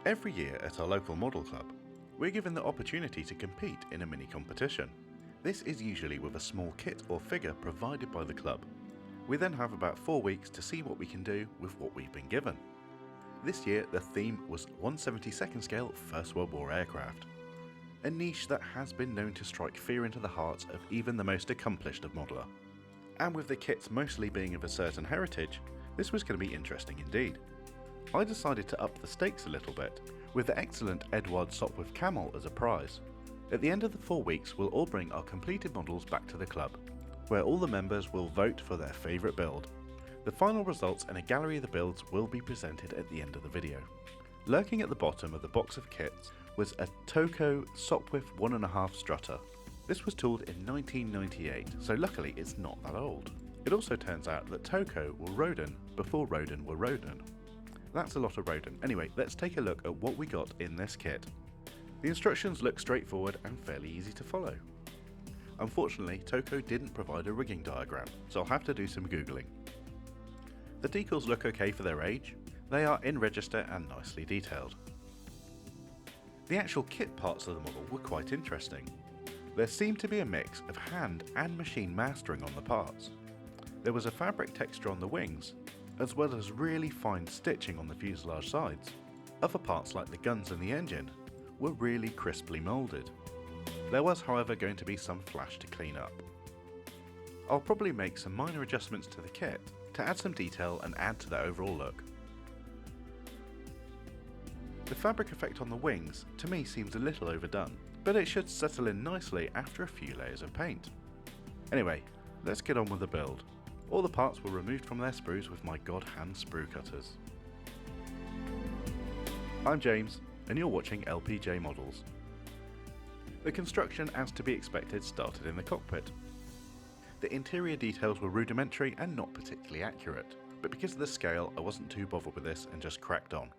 Every year at our local model club, we're given the opportunity to compete in a mini competition. This is usually with a small kit or figure provided by the club. We then have about 4 weeks to see what we can do with what we've been given. This year the theme was 1/72nd scale First World War aircraft, a niche that has been known to strike fear into the hearts of even the most accomplished of modeler. And with the kits mostly being of a certain heritage, this was going to be interesting indeed. I decided to up the stakes a little bit, with the excellent Edward Sopwith camel as a prize. At the end of the 4 weeks, we'll all bring our completed models back to the club, where all the members will vote for their favourite build. The final results and a gallery of the builds will be presented at the end of the video. Lurking at the bottom of the box of kits was a Toko Sopwith 1.5 Strutter. This was tooled in 1998, so luckily it's not that old. It also turns out that Toko were Roden before Roden were Roden. That's a lot of Roden. Anyway, let's take a look at what we got in this kit. The instructions look straightforward and fairly easy to follow. Unfortunately, Toko didn't provide a rigging diagram, so I'll have to do some googling. The decals look okay for their age. They are in register and nicely detailed. The actual kit parts of the model were quite interesting. There seemed to be a mix of hand and machine mastering on the parts. There was a fabric texture on the wings, as well as really fine stitching on the fuselage sides. Other parts like the guns and the engine were really crisply moulded. There was however going to be some flash to clean up. I'll probably make some minor adjustments to the kit to add some detail and add to the overall look. The fabric effect on the wings to me seems a little overdone, but it should settle in nicely after a few layers of paint. Anyway, let's get on with the build. All the parts were removed from their sprues with my god hand sprue cutters. I'm James, and you're watching LPJ Models. The construction, as to be expected, started in the cockpit. The interior details were rudimentary and not particularly accurate, but because of the scale I wasn't too bothered with this and just cracked on.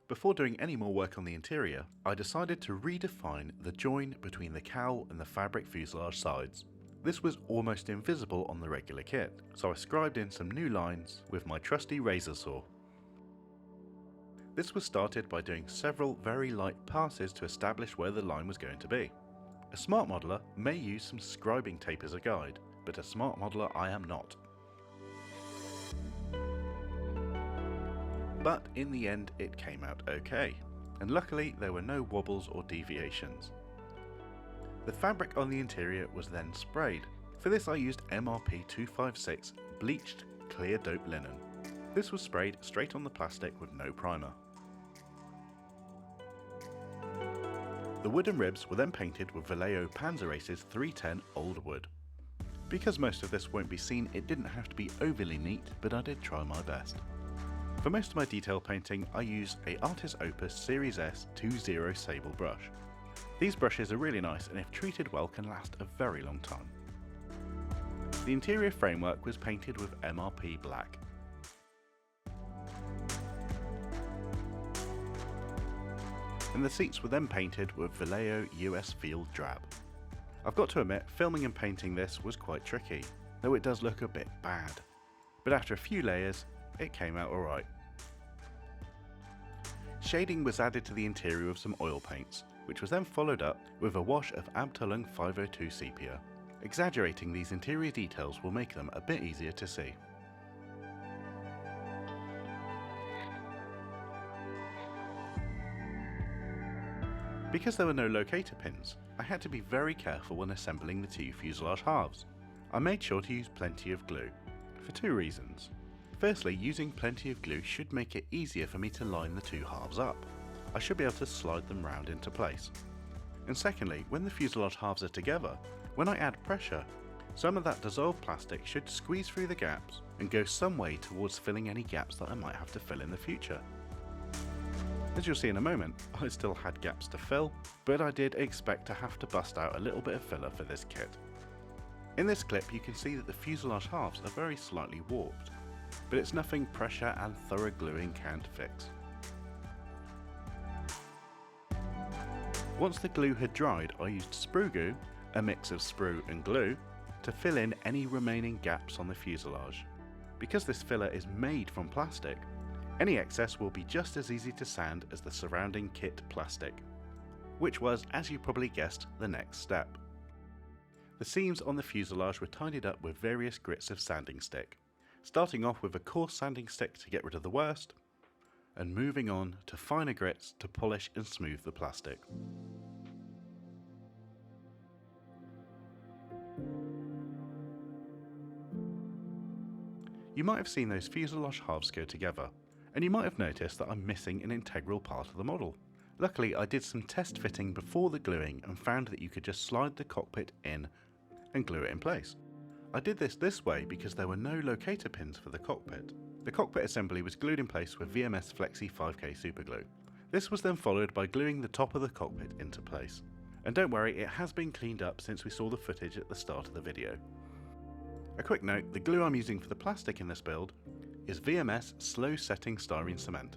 Before doing any more work on the interior, I decided to redefine the join between the cowl and the fabric fuselage sides. This was almost invisible on the regular kit, so I scribed in some new lines with my trusty razor saw. This was started by doing several very light passes to establish where the line was going to be. A smart modeler may use some scribing tape as a guide, but a smart modeler I am not. But in the end it came out okay, and luckily there were no wobbles or deviations. The fabric on the interior was then sprayed. For this I used MRP 256 bleached clear dope linen. This was sprayed straight on the plastic with no primer. The wooden ribs were then painted with Vallejo Panzeraces 310 old wood. Because most of this won't be seen, it didn't have to be overly neat, but I did try my best. For most of my detail painting I use a Artis Opus Series S 20 sable brush. These brushes are really nice and if treated well can last a very long time. The interior framework was painted with MRP black. And the seats were then painted with Vallejo US Field Drab. I've got to admit, filming and painting this was quite tricky, though it does look a bit bad. But after a few layers, it came out alright. Shading was added to the interior with some oil paints, which was then followed up with a wash of Abteilung 502 sepia. Exaggerating these interior details will make them a bit easier to see. Because there were no locator pins, I had to be very careful when assembling the two fuselage halves. I made sure to use plenty of glue, for two reasons. Firstly, using plenty of glue should make it easier for me to line the two halves up. I should be able to slide them round into place. And secondly, when the fuselage halves are together, when I add pressure, some of that dissolved plastic should squeeze through the gaps and go some way towards filling any gaps that I might have to fill in the future. As you'll see in a moment, I still had gaps to fill, but I did expect to have to bust out a little bit of filler for this kit. In this clip you can see that the fuselage halves are very slightly warped, but it's nothing pressure and thorough gluing can't fix. Once the glue had dried, I used sprue goo, a mix of sprue and glue, to fill in any remaining gaps on the fuselage. Because this filler is made from plastic, Any excess will be just as easy to sand as the surrounding kit plastic, which was, as you probably guessed, the next step. The seams on the fuselage were tidied up with various grits of sanding stick, starting off with a coarse sanding stick to get rid of the worst, and moving on to finer grits to polish and smooth the plastic. You might have seen those fuselage halves go together, and you might have noticed that I'm missing an integral part of the model. Luckily, I did some test fitting before the gluing and found that you could just slide the cockpit in and glue it in place. I did this way because there were no locator pins for the cockpit. The cockpit assembly was glued in place with VMS Flexi 5K superglue. This was then followed by gluing the top of the cockpit into place. And don't worry, it has been cleaned up since we saw the footage at the start of the video. A quick note, the glue I'm using for the plastic in this build is VMS Slow Setting Styrene Cement.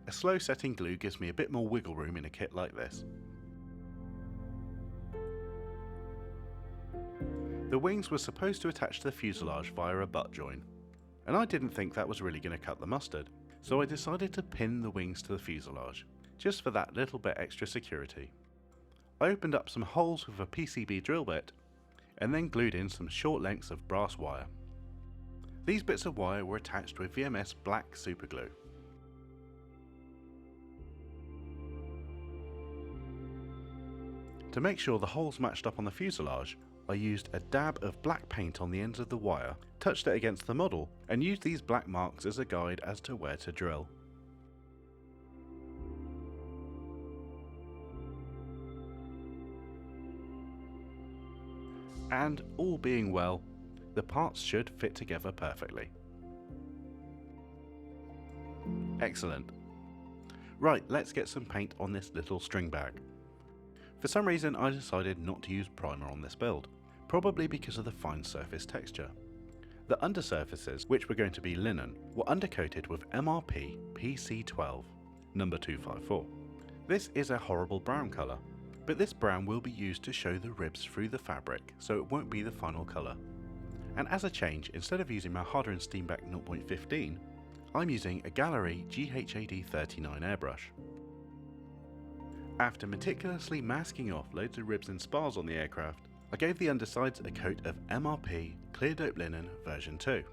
A slow setting glue gives me a bit more wiggle room in a kit like this. The wings were supposed to attach to the fuselage via a butt join, and I didn't think that was really going to cut the mustard, so I decided to pin the wings to the fuselage, just for that little bit extra security. I opened up some holes with a PCB drill bit, and then glued in some short lengths of brass wire. These bits of wire were attached with VMS black superglue. To make sure the holes matched up on the fuselage, I used a dab of black paint on the ends of the wire, touched it against the model, and used these black marks as a guide as to where to drill. And all being well, the parts should fit together perfectly. Excellent. Right, let's get some paint on this little string bag. For some reason I decided not to use primer on this build, probably because of the fine surface texture. The undersurfaces, which were going to be linen, were undercoated with MRP PC12, number 254. This is a horrible brown colour, but this brown will be used to show the ribs through the fabric, so it won't be the final colour. And as a change, instead of using my Harder & Steenbeck 0.15, I'm using a Gallery GHAD 39 airbrush. After meticulously masking off loads of ribs and spars on the aircraft, I gave the undersides a coat of MRP Clear Dope Linen version 2,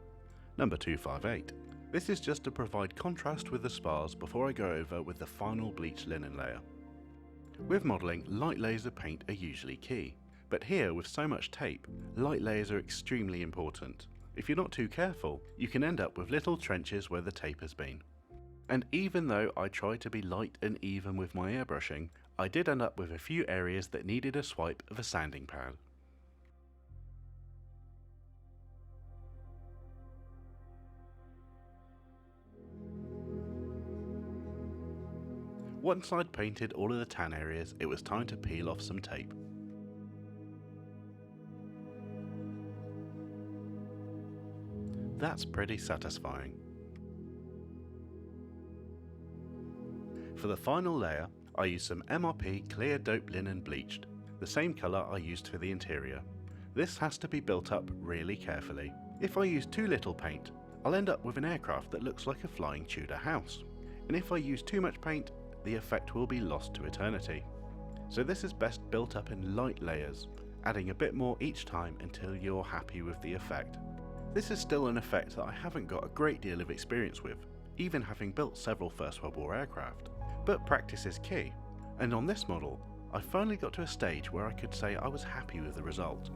number 258. This is just to provide contrast with the spars before I go over with the final bleached linen layer. With modelling, light layers of paint are usually key, but here with so much tape, light layers are extremely important. If you're not too careful, you can end up with little trenches where the tape has been. And even though I tried to be light and even with my airbrushing, I did end up with a few areas that needed a swipe of a sanding pad. Once I'd painted all of the tan areas, it was time to peel off some tape. That's pretty satisfying. For the final layer, I used some MRP Clear Dope Linen Bleached, the same colour I used for the interior. This has to be built up really carefully. If I use too little paint, I'll end up with an aircraft that looks like a flying Tudor house. And if I use too much paint, the effect will be lost to eternity. So this is best built up in light layers, adding a bit more each time until you're happy with the effect. This is still an effect that I haven't got a great deal of experience with, even having built several First World War aircraft. But practice is key, and on this model, I finally got to a stage where I could say I was happy with the result.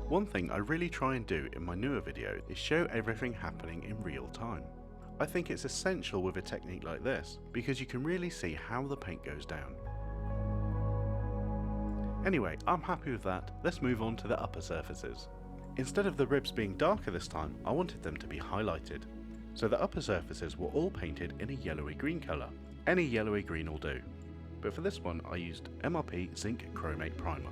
One thing I really try and do in my newer video is show everything happening in real time. I think it's essential with a technique like this, because you can really see how the paint goes down. Anyway, I'm happy with that, let's move on to the upper surfaces. Instead of the ribs being darker this time, I wanted them to be highlighted. So the upper surfaces were all painted in a yellowy green colour. Any yellowy green will do. But for this one I used MRP Zinc Chromate Primer.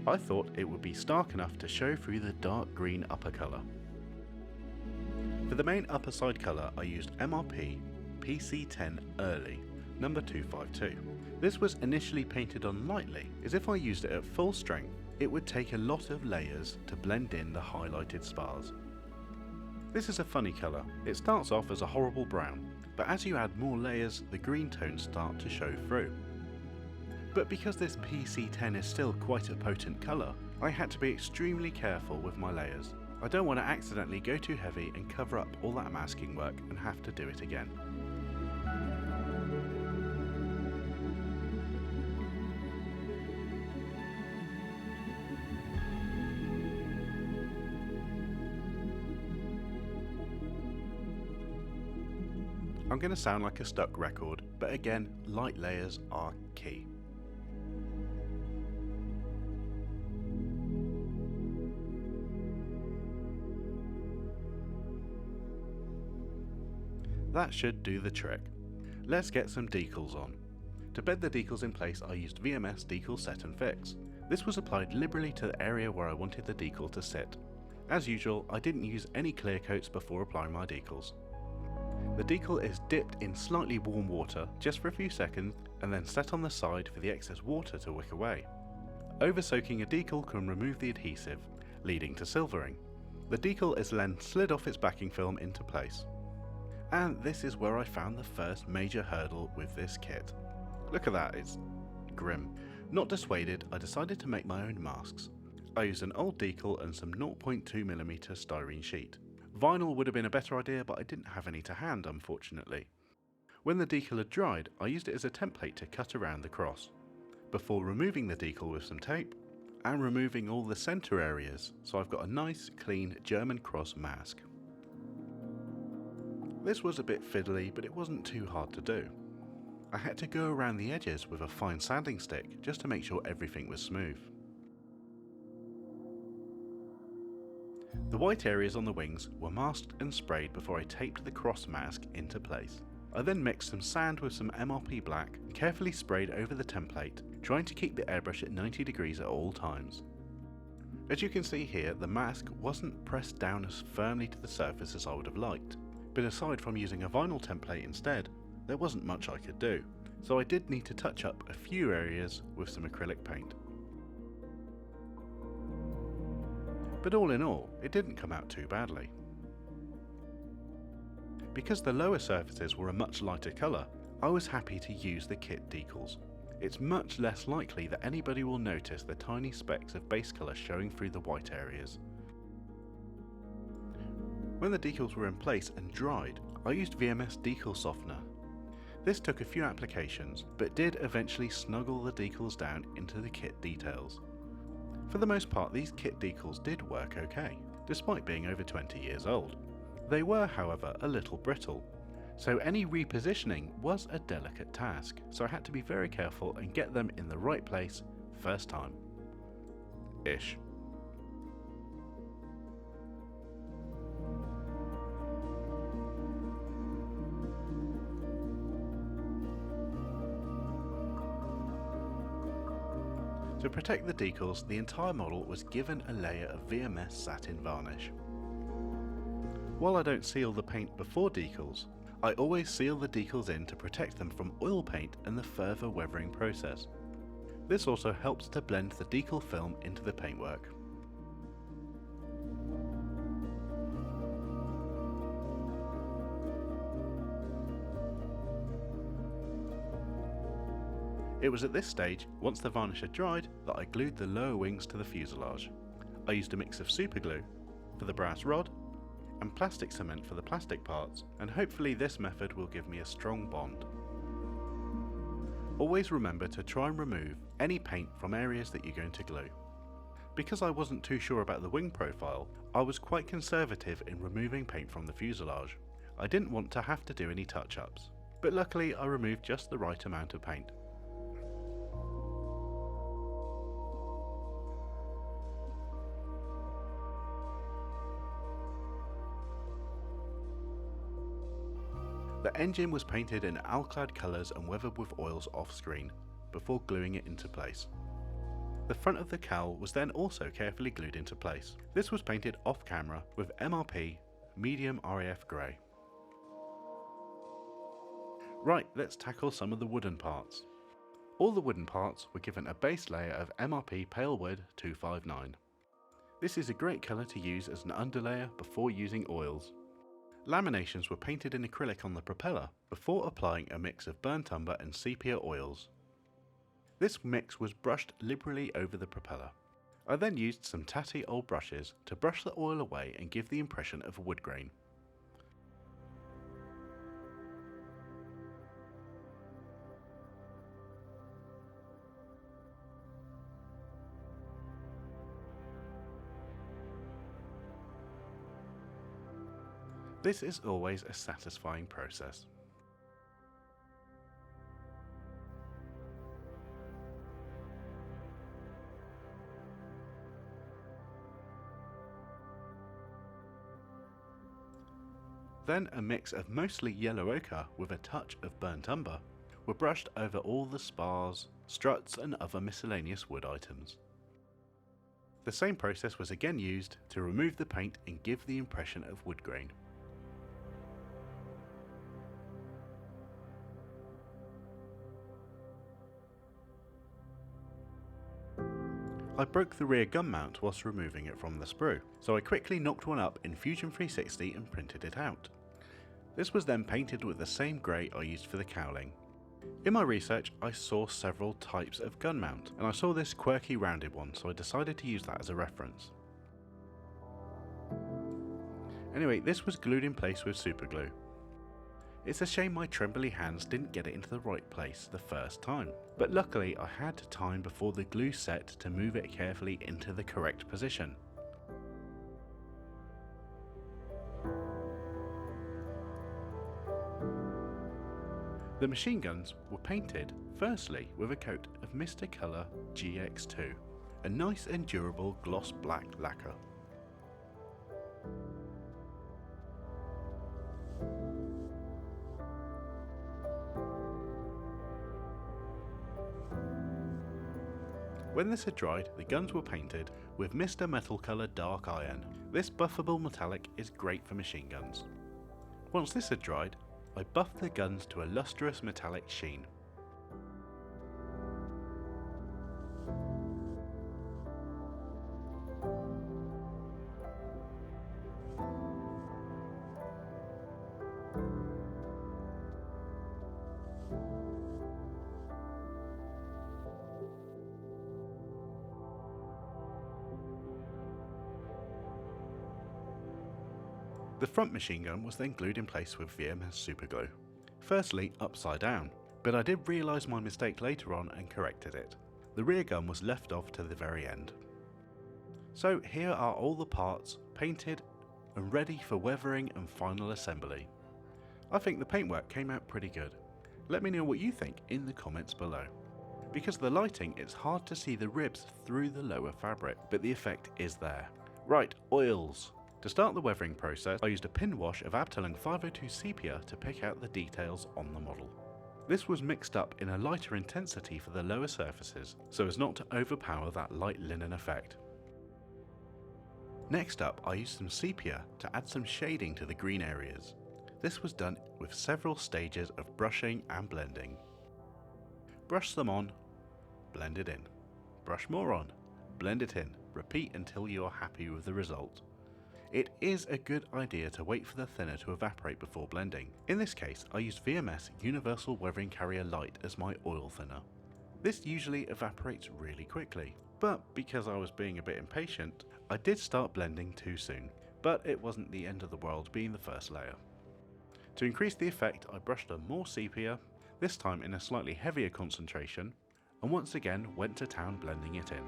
I thought it would be stark enough to show through the dark green upper colour. For the main upper side colour I used MRP PC10 Early, number 252. This was initially painted on lightly, as if I used it at full strength, it would take a lot of layers to blend in the highlighted spars. This is a funny colour. It starts off as a horrible brown, but as you add more layers, the green tones start to show through. But because this PC10 is still quite a potent colour, I had to be extremely careful with my layers. I don't want to accidentally go too heavy and cover up all that masking work and have to do it again. I'm going to sound like a stuck record, but again, light layers are key. That should do the trick. Let's get some decals on. To bed the decals in place, I used VMS Decal Set and Fix. This was applied liberally to the area where I wanted the decal to sit. As usual, I didn't use any clear coats before applying my decals. The decal is dipped in slightly warm water just for a few seconds and then set on the side for the excess water to wick away. Over soaking a decal can remove the adhesive, leading to silvering. The decal is then slid off its backing film into place. And this is where I found the first major hurdle with this kit. Look at that, it's grim. Not dissuaded, I decided to make my own masks. I used an old decal and some 0.2mm styrene sheet. Vinyl would have been a better idea, but I didn't have any to hand, unfortunately. When the decal had dried, I used it as a template to cut around the cross, before removing the decal with some tape and removing all the centre areas, so I've got a nice clean German cross mask. This was a bit fiddly, but it wasn't too hard to do. I had to go around the edges with a fine sanding stick just to make sure everything was smooth. The white areas on the wings were masked and sprayed before I taped the cross mask into place. I then mixed some sand with some MRP black and carefully sprayed over the template, trying to keep the airbrush at 90 degrees at all times. As you can see here, the mask wasn't pressed down as firmly to the surface as I would have liked. But aside from using a vinyl template instead, there wasn't much I could do, so I did need to touch up a few areas with some acrylic paint. But all in all, it didn't come out too badly. Because the lower surfaces were a much lighter colour, I was happy to use the kit decals. It's much less likely that anybody will notice the tiny specks of base colour showing through the white areas. When the decals were in place and dried, I used VMS Decal Softener. This took a few applications, but did eventually snuggle the decals down into the kit details. For the most part, these kit decals did work okay, despite being over 20 years old. They were, however, a little brittle, so any repositioning was a delicate task, so I had to be very careful and get them in the right place first time. Ish. To protect the decals, the entire model was given a layer of VMS satin varnish. While I don't seal the paint before decals, I always seal the decals in to protect them from oil paint and the further weathering process. This also helps to blend the decal film into the paintwork. It was at this stage, once the varnish had dried, that I glued the lower wings to the fuselage. I used a mix of superglue for the brass rod and plastic cement for the plastic parts, and hopefully this method will give me a strong bond. Always remember to try and remove any paint from areas that you're going to glue. Because I wasn't too sure about the wing profile, I was quite conservative in removing paint from the fuselage. I didn't want to have to do any touch-ups, but luckily I removed just the right amount of paint. The engine was painted in alclad colours and weathered with oils off screen, before gluing it into place. The front of the cowl was then also carefully glued into place. This was painted off camera with MRP medium RAF grey. Right, let's tackle some of the wooden parts. All the wooden parts were given a base layer of MRP Pale Wood 259. This is a great colour to use as an underlayer before using oils. Laminations were painted in acrylic on the propeller before applying a mix of burnt umber and sepia oils. This mix was brushed liberally over the propeller. I then used some tatty old brushes to brush the oil away and give the impression of wood grain. This is always a satisfying process. Then a mix of mostly yellow ochre with a touch of burnt umber were brushed over all the spars, struts and other miscellaneous wood items. The same process was again used to remove the paint and give the impression of wood grain. I broke the rear gun mount whilst removing it from the sprue, so I quickly knocked one up in Fusion 360 and printed it out. This was then painted with the same grey I used for the cowling. In my research I saw several types of gun mount, and I saw this quirky rounded one, so I decided to use that as a reference. Anyway, this was glued in place with super glue. It's a shame my trembly hands didn't get it into the right place the first time, but luckily I had time before the glue set to move it carefully into the correct position. The machine guns were painted firstly with a coat of Mr. Colour GX2, a nice and durable gloss black lacquer. When this had dried, the guns were painted with Mr. Metal Colour Dark Iron. This buffable metallic is great for machine guns. Once this had dried, I buffed the guns to a lustrous metallic sheen. The front machine gun was then glued in place with VMS superglue. Firstly upside down, but I did realise my mistake later on and corrected it. The rear gun was left off to the very end. So here are all the parts painted and ready for weathering and final assembly. I think the paintwork came out pretty good. Let me know what you think in the comments below. Because of the lighting, it's hard to see the ribs through the lower fabric, but the effect is there. Right, oils. To start the weathering process, I used a pin wash of Abteilung 502 sepia to pick out the details on the model. This was mixed up in a lighter intensity for the lower surfaces, so as not to overpower that light linen effect. Next up, I used some sepia to add some shading to the green areas. This was done with several stages of brushing and blending. Brush some on, blend it in. Brush more on, blend it in. Repeat until you are happy with the result. It is a good idea to wait for the thinner to evaporate before blending. In this case, I used VMS Universal Weathering Carrier Light as my oil thinner. This usually evaporates really quickly, but because I was being a bit impatient, I did start blending too soon, but it wasn't the end of the world being the first layer. To increase the effect, I brushed on more sepia, this time in a slightly heavier concentration, and once again went to town blending it in.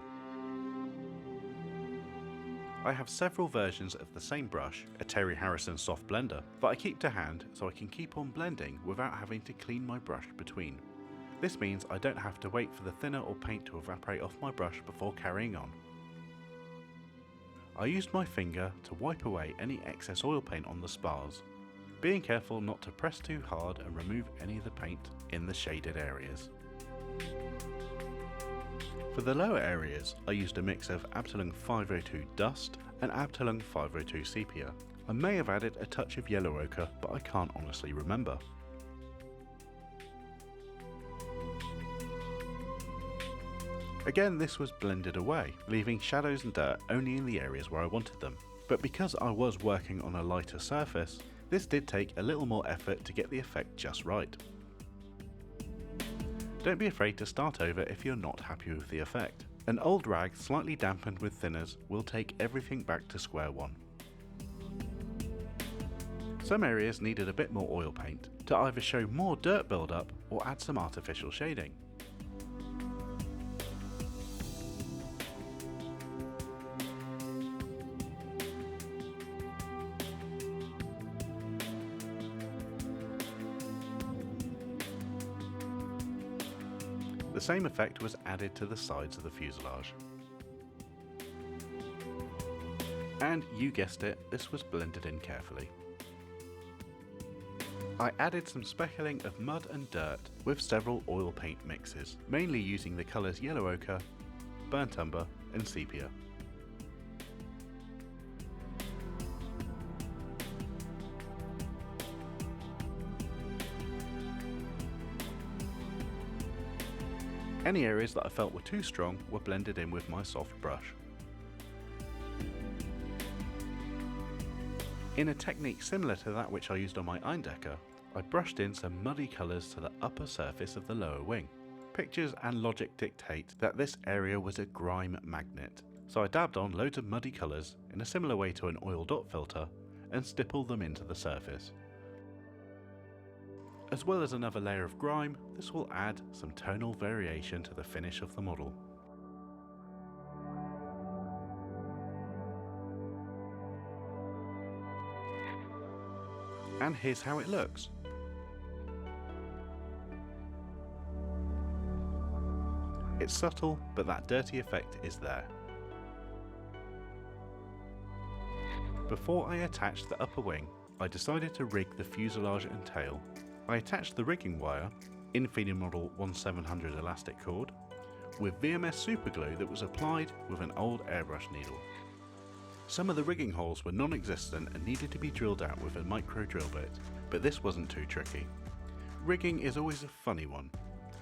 I have several versions of the same brush, a Terry Harrison soft blender, that I keep to hand so I can keep on blending without having to clean my brush between. This means I don't have to wait for the thinner or paint to evaporate off my brush before carrying on. I used my finger to wipe away any excess oil paint on the spars, being careful not to press too hard and remove any of the paint in the shaded areas. For the lower areas, I used a mix of Abteilung 502 Dust and Abteilung 502 Sepia. I may have added a touch of yellow ochre, but I can't honestly remember. Again, this was blended away, leaving shadows and dirt only in the areas where I wanted them. But because I was working on a lighter surface, this did take a little more effort to get the effect just right. Don't be afraid to start over if you're not happy with the effect. An old rag slightly dampened with thinners will take everything back to square one. Some areas needed a bit more oil paint to either show more dirt buildup or add some artificial shading. The same effect was added to the sides of the fuselage. And you guessed it, this was blended in carefully. I added some speckling of mud and dirt with several oil paint mixes, mainly using the colours yellow ochre, burnt umber and sepia. Any areas that I felt were too strong were blended in with my soft brush. In a technique similar to that which I used on my Eindecker, I brushed in some muddy colours to the upper surface of the lower wing. Pictures and logic dictate that this area was a grime magnet, so I dabbed on loads of muddy colours in a similar way to an oil dot filter and stippled them into the surface. As well as another layer of grime, this will add some tonal variation to the finish of the model. And here's how it looks. It's subtle, but that dirty effect is there. Before I attached the upper wing, I decided to rig the fuselage and tail. I attached the rigging wire, Infineon Model 1700 elastic cord, with VMS superglue that was applied with an old airbrush needle. Some of the rigging holes were non-existent and needed to be drilled out with a micro drill bit, but this wasn't too tricky. Rigging is always a funny one.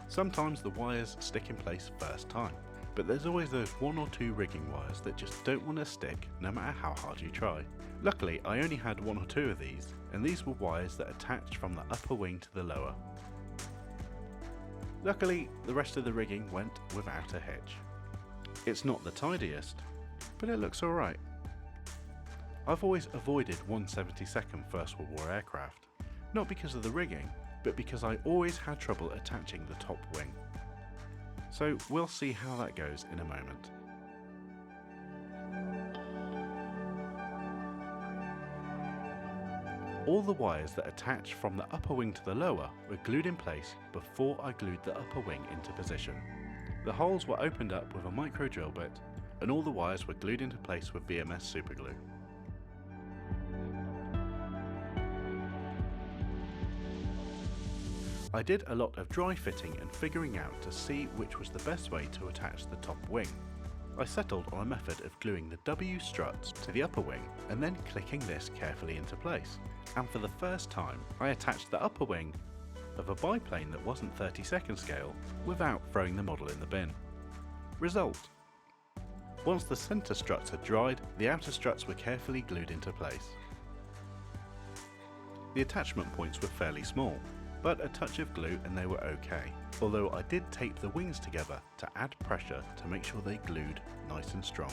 Sometimes the wires stick in place first time, but there's always those one or two rigging wires that just don't want to stick no matter how hard you try. Luckily, I only had one or two of these, and these were wires that attached from the upper wing to the lower. Luckily, the rest of the rigging went without a hitch. It's not the tidiest, but it looks alright. I've always avoided 1/72nd First World War aircraft, not because of the rigging, but because I always had trouble attaching the top wing. So we'll see how that goes in a moment. All the wires that attach from the upper wing to the lower were glued in place before I glued the upper wing into position. The holes were opened up with a micro drill bit, and all the wires were glued into place with VMS superglue. I did a lot of dry fitting and figuring out to see which was the best way to attach the top wing. I settled on a method of gluing the W struts to the upper wing and then clicking this carefully into place. And for the first time, I attached the upper wing of a biplane that wasn't 32nd scale without throwing the model in the bin. Result: once the centre struts had dried, the outer struts were carefully glued into place. The attachment points were fairly small, but a touch of glue and they were okay, although I did tape the wings together to add pressure to make sure they glued nice and strong.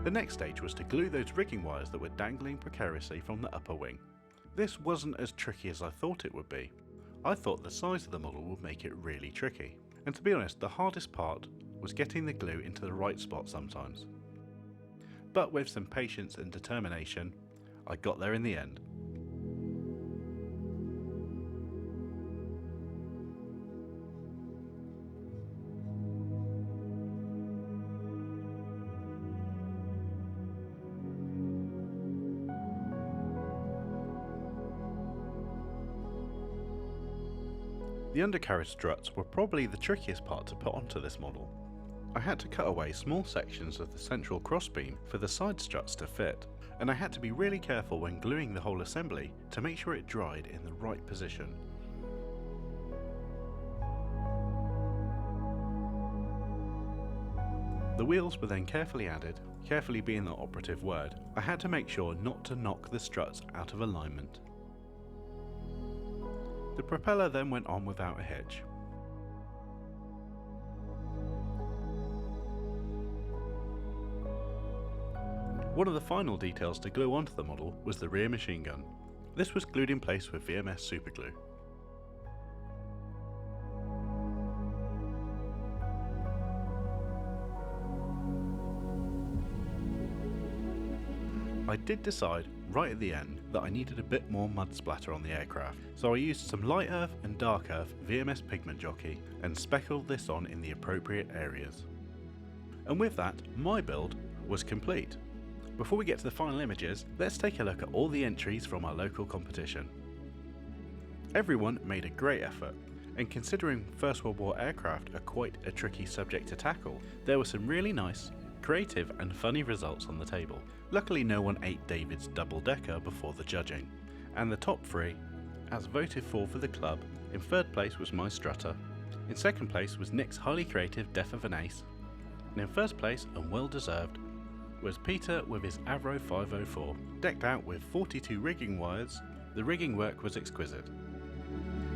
The next stage was to glue those rigging wires that were dangling precariously from the upper wing. This wasn't as tricky as I thought it would be. I thought the size of the model would make it really tricky. And to be honest, the hardest part was getting the glue into the right spot sometimes. But with some patience and determination, I got there in the end. The undercarriage struts were probably the trickiest part to put onto this model. I had to cut away small sections of the central crossbeam for the side struts to fit, and I had to be really careful when gluing the whole assembly to make sure it dried in the right position. The wheels were then carefully added, carefully being the operative word. I had to make sure not to knock the struts out of alignment. The propeller then went on without a hitch. One of the final details to glue onto the model was the rear machine gun. This was glued in place with VMS superglue. I did decide right at the end that I needed a bit more mud splatter on the aircraft, so I used some light earth and dark earth VMS pigment jockey and speckled this on in the appropriate areas. And with that, my build was complete. Before we get to the final images, let's take a look at all the entries from our local competition. Everyone made a great effort, and considering First World War aircraft are quite a tricky subject to tackle, there were some really nice, creative and funny results on the table. Luckily no one ate David's double-decker before the judging. And the top three, as voted for the club, in third place was my Strutter, in second place was Nick's highly creative Death of an Ace, and in first place, and well deserved, was Peter with his Avro 504. Decked out with 42 rigging wires, the rigging work was exquisite.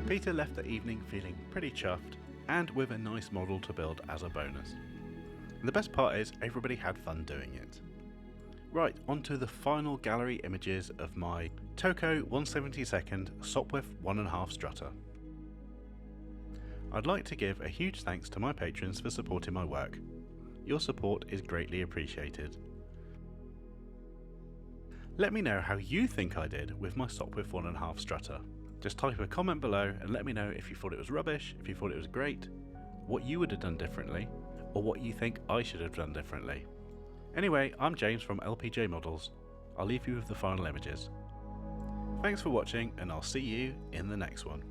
Peter left the evening feeling pretty chuffed, and with a nice model to build as a bonus. And the best part is everybody had fun doing it. Right, onto the final gallery images of my Toko 1/72 Sopwith 1.5 Strutter. I'd like to give a huge thanks to my patrons for supporting my work. Your support is greatly appreciated. Let me know how you think I did with my Sopwith 1.5 Strutter. Just type a comment below and let me know if you thought it was rubbish, if you thought it was great, what you would have done differently, or what you think I should have done differently. Anyway, I'm James from LPJ Models. I'll leave you with the final images. Thanks for watching, and I'll see you in the next one.